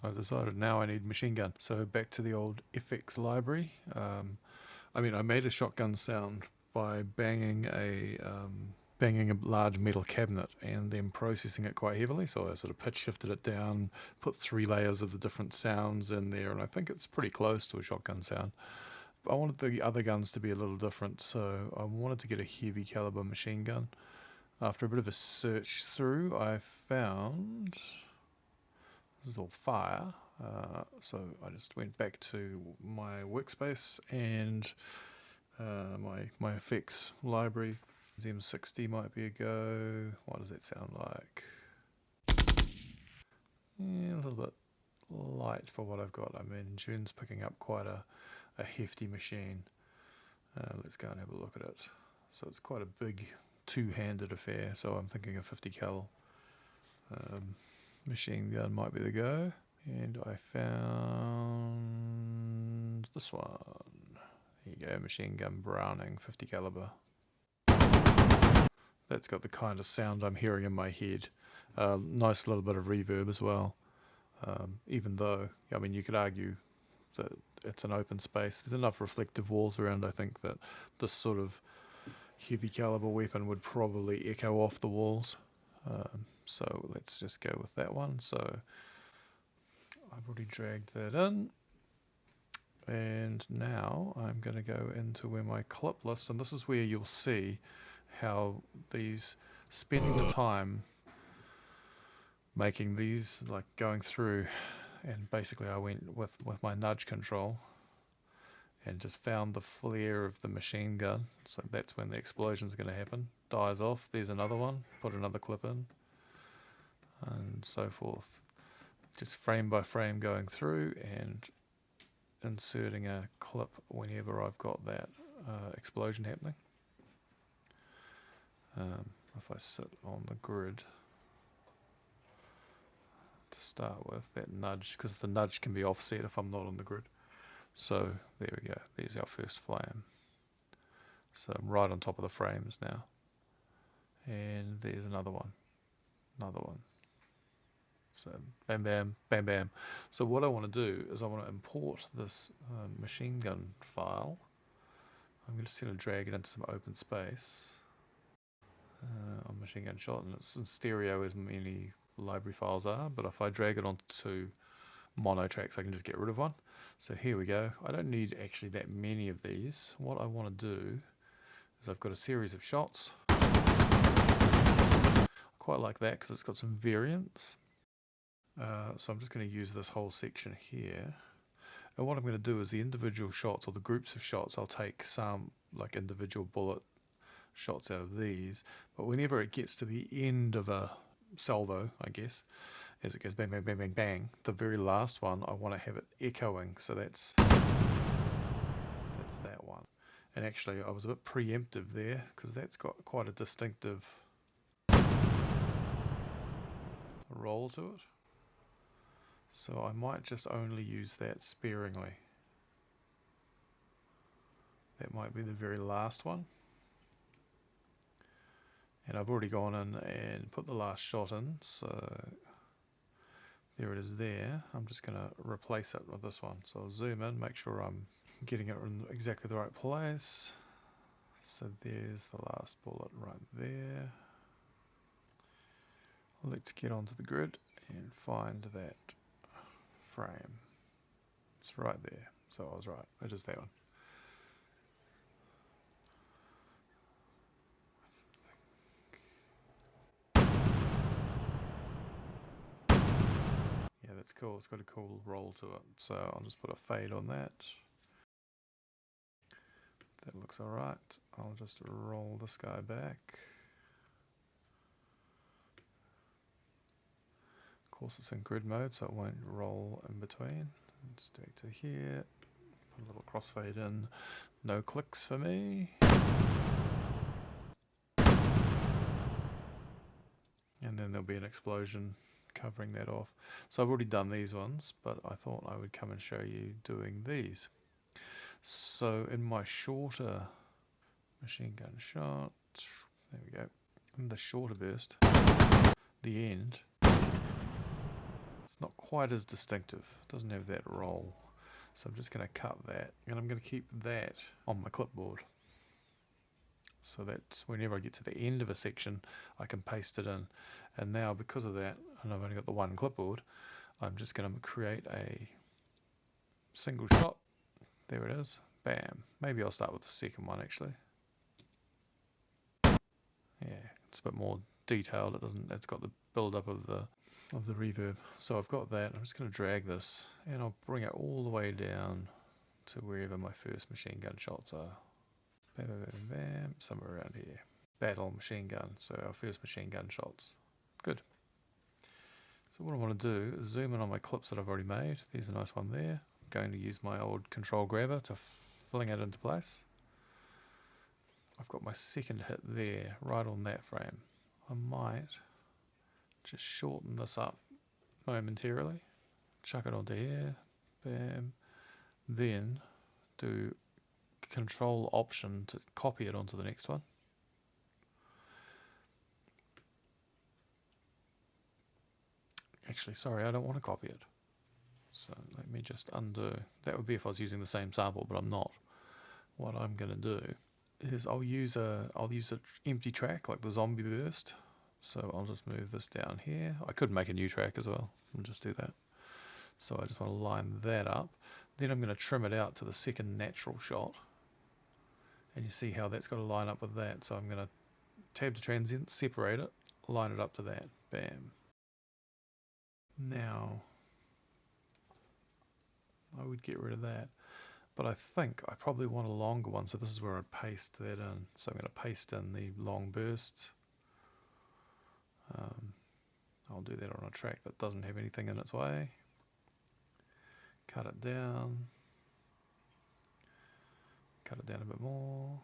I've decided now I need machine gun. So back to the old FX library. I made a shotgun sound by banging a large metal cabinet and then processing it quite heavily. So I sort of pitch shifted it down, put 3 layers of the different sounds in there, and I think it's pretty close to a shotgun sound. I wanted the other guns to be a little different, so I wanted to get a heavy caliber machine gun. After a bit of a search through, I found this is all fire. So I just went back to my workspace and my effects library. M60 might be a go. What does that sound like? Yeah, a little bit light for what I've got. I mean, June's picking up quite a hefty machine. Let's go and have a look at it. So it's quite a big two-handed affair. So I'm thinking a 50 cal machine gun might be the go. And I found this one. There you go, machine gun Browning 50 caliber. That's got the kind of sound I'm hearing in my head. Nice little bit of reverb as well. Even though, I mean, you could argue that it's an open space. There's enough reflective walls around, I think, that this sort of heavy caliber weapon would probably echo off the walls. So let's just go with that one. So I've already dragged that in. And now I'm going to go into where my clip list, and this is where you'll see how these, spending the time making these, like going through, and basically I went with my nudge control and just found the flare of the machine gun. So that's when the explosion's going to happen. Dies off, there's another one, put another clip in, and so forth. Just frame by frame going through and inserting a clip whenever I've got that explosion happening. If I sit on the grid to start with, that nudge, because the nudge can be offset if I'm not on the grid. So there we go, there's our first flame. So I'm right on top of the frames now. And there's another one. So bam, bam, bam, bam. So what I want to do is I want to import this machine gun file. I'm just going to drag it into some open space on machine gun shot, and it's in stereo as many library files are, but if I drag it onto mono tracks I can just get rid of one. So here we go. I don't need actually that many of these. What I want to do is I've got a series of shots. I quite like that because it's got some variance. So I'm just going to use this whole section here. And what I'm going to do is the individual shots, or the groups of shots, I'll take some like individual bullet shots out of these. But whenever it gets to the end of a salvo, I guess, as it goes bang, bang, bang, bang, bang, the very last one, I want to have it echoing. So that's that one. And actually, I was a bit preemptive there because that's got quite a distinctive roll to it. So I might just only use that sparingly. That might be the very last one. And I've already gone in and put the last shot in, so there it is there. I'm just going to replace it with this one. So I'll zoom in, make sure I'm getting it in exactly the right place. So there's the last bullet right there. Let's get onto the grid and find that frame. It's right there. So I was right. It is that one. Yeah, that's cool. It's got a cool roll to it. So I'll just put a fade on that. That looks alright. I'll just roll this guy back. Of course it's in grid mode, so it won't roll in between. Let's do it to here. Put a little crossfade in. No clicks for me. And then there'll be an explosion covering that off. So I've already done these ones, but I thought I would come and show you doing these. So in my shorter machine gun shot, there we go, in the shorter burst, the end, It's not quite as distinctive. It doesn't have that roll. So I'm just going to cut that, and I'm going to keep that on my clipboard. So that whenever I get to the end of a section, I can paste it in. And now because of that, and I've only got the one clipboard, I'm just going to create a single shot. There it is. Bam. Maybe I'll start with the second one actually. Yeah, it's a bit more detailed. It's got the build up of the reverb. So I've got that. I'm just going to drag this and I'll bring it all the way down to wherever my first machine gun shots are. Bam, bam, bam, bam, somewhere around here. Battle machine gun. So our first machine gun shots. Good. So what I want to do is zoom in on my clips that I've already made. There's a nice one there. I'm going to use my old control grabber to fling it into place. I've got my second hit there, right on that frame. I might just shorten this up momentarily, chuck it onto here, bam, then do Control Option to copy it onto the next one. Actually, sorry, I don't want to copy it. So let me just undo. That would be if I was using the same sample, but I'm not. What I'm going to do is I'll use a empty track like the zombie burst. So I'll just move this down here. I could make a new track as well and just do that. So I just want to line that up. Then I'm going to trim it out to the second natural shot. And you see how that's got to line up with that. So I'm going to tab to transient, separate it, line it up to that. Bam. Now, I would get rid of that. But I think I probably want a longer one. So this is where I'd paste that in. So I'm going to paste in the long burst. I'll do that on a track that doesn't have anything in its way. Cut it down. Cut it down a bit more.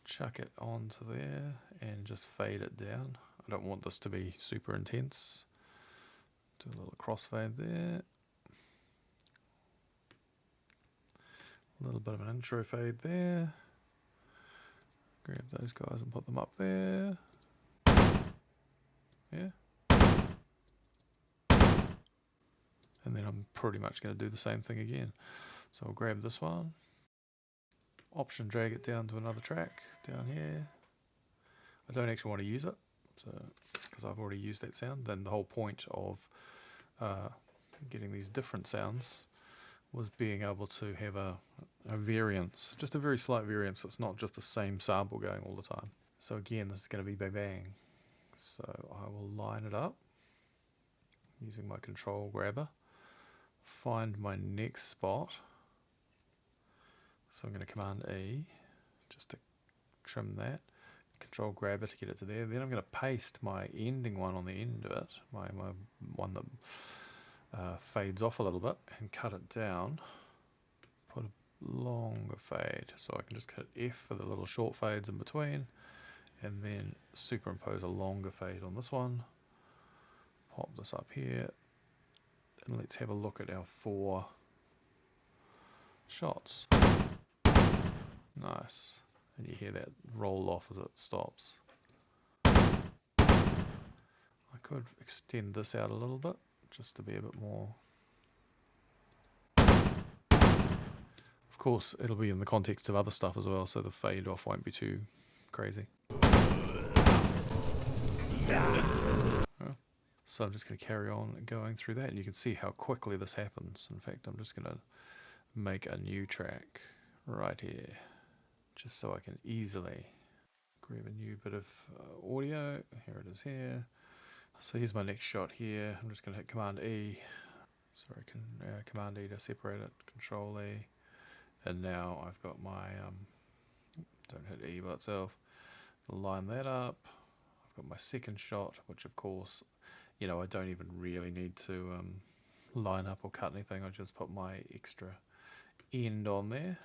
Chuck it onto there and just fade it down. I don't want this to be super intense. Do a little crossfade there. A little bit of an intro fade there. Grab those guys and put them up there. Yeah. And then I'm pretty much going to do the same thing again. So I'll grab this one. Option, drag it down to another track down here. I don't actually want to use it, so because I've already used that sound. Then the whole point of getting these different sounds was being able to have a variance, just a very slight variance. It's not just the same sample going all the time. So again, this is going to be bang bang. So I will line it up using my control grabber. Find my next spot. So I'm going to Command E just to trim that. Control grabber to get it to there. Then I'm going to paste my ending one on the end of it, my one that fades off a little bit, and cut it down. Put a longer fade, so I can just hit F for the little short fades in between, and then superimpose a longer fade on this one. Pop this up here, and let's have a look at our 4 shots. Nice. And you hear that roll off as it stops. I could extend this out a little bit, just to be a bit more. Of course, it'll be in the context of other stuff as well, so the fade off won't be too crazy. So I'm just going to carry on going through that, and you can see how quickly this happens. In fact, I'm just going to make a new track right here, just so I can easily grab a new bit of audio. Here it is here. So here's my next shot here. I'm just going to hit Command E. Sorry, Command E to separate it, Control E. And now I've got my, don't hit E by itself, line that up. I've got my second shot, which of course, you know, I don't even really need to line up or cut anything. I just put my extra end on there.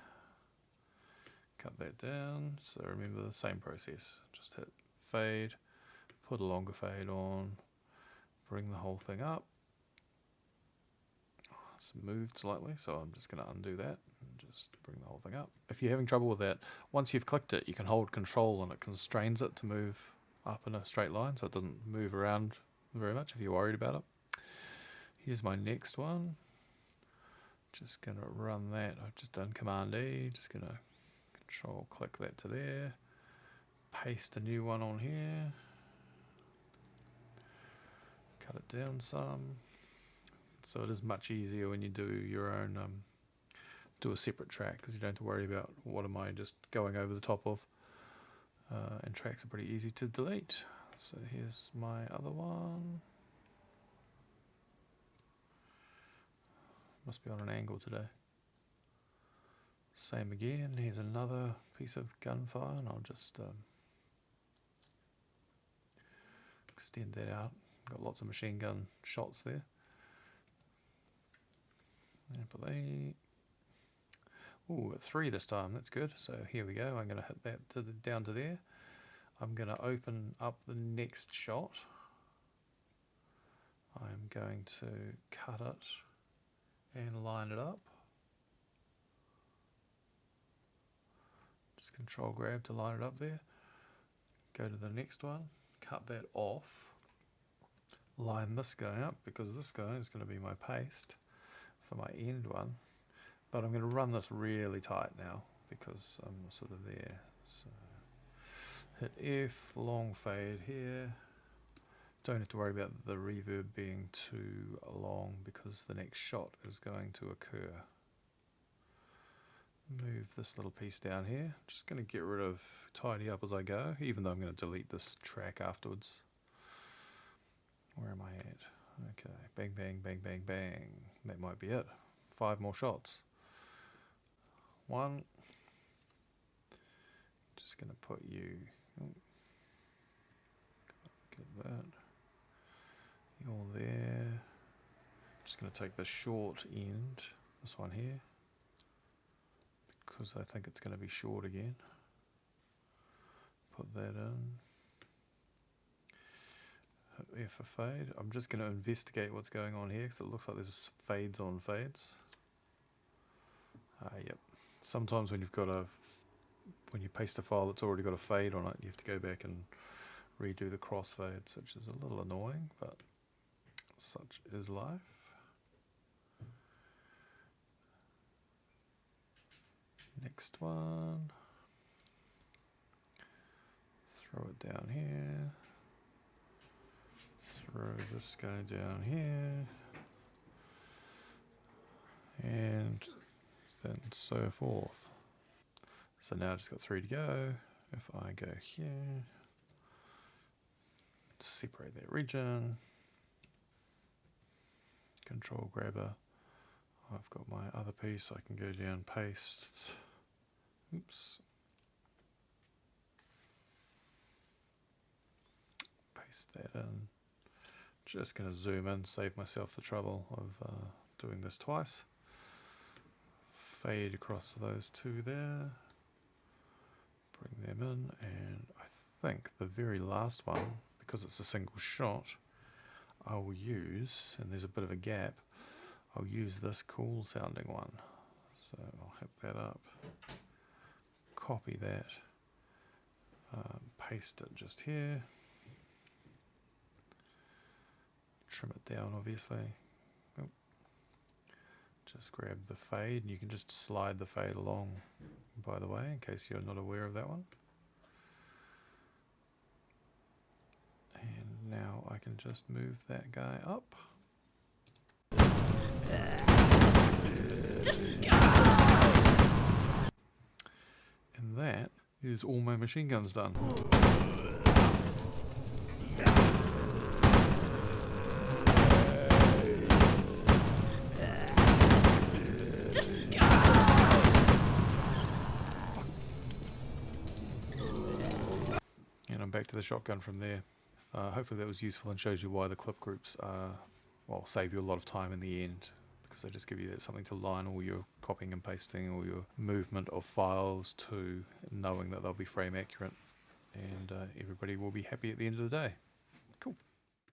Cut that down. So remember the same process. Just hit fade, put a longer fade on, bring the whole thing up. It's moved slightly, so I'm just going to undo that and just bring the whole thing up. If you're having trouble with that, once you've clicked it, you can hold Control and it constrains it to move up in a straight line so it doesn't move around very much if you're worried about it. Here's my next one. Just going to run that. I've just done Command E. Just going to Control click that to there. Paste a new one on here. Cut it down some. So it is much easier when you do your own, do a separate track, because you don't have to worry about what am I just going over the top of. And tracks are pretty easy to delete. So here's my other one. Must be on an angle today. Same again. Here's another piece of gunfire, and I'll just extend that out. Got lots of machine gun shots there. Ooh, got 3 this time. That's good. So here we go. I'm going to hit that down to there. I'm going to open up the next shot. I'm going to cut it and line it up. Just Control grab to line it up there. Go to the next one. Cut that off. Line this guy up, because this guy is going to be my paste for my end one. But I'm going to run this really tight now because I'm sort of there. So hit F, long fade here. Don't have to worry about the reverb being too long because the next shot is going to occur. Move this little piece down here. Just going to get rid of, tidy up as I go, even though I'm going to delete this track afterwards. Where am I at? Okay, bang, bang, bang, bang, bang. That might be it. 5 more shots. 1. Just going to put you. Get that. You're there. Just going to take the short end, this one here, because I think it's going to be short again. Put that in. F for fade. I'm just going to investigate what's going on here because it looks like there's fades on fades. Yep. Sometimes when when you paste a file that's already got a fade on it, you have to go back and redo the crossfades, which is a little annoying, but such is life. Next one. Throw it down here. Throw this guy down here. And then so forth. So now I've just got 3 to go. If I go here, separate that region, Control grabber. I've got my other piece, I can go down, paste. Oops. Paste that in. Just going to zoom in, save myself the trouble of doing this twice. Fade across those 2 there. Bring them in, and I think the very last one, because it's a single shot, I will use, and there's a bit of a gap, I'll use this cool sounding one. So I'll hit that up, copy that, paste it just here, trim it down obviously. Oh. Just grab the fade, and you can just slide the fade along, by the way, in case you're not aware of that one. And now I can just move that guy up. And that is all my machine guns done. And I'm back to the shotgun from there. Hopefully that was useful and shows you why the clip groups save you a lot of time in the end, because they just give you something to line all your copying and pasting or your movement of files to, knowing that they'll be frame accurate, and everybody will be happy at the end of the day.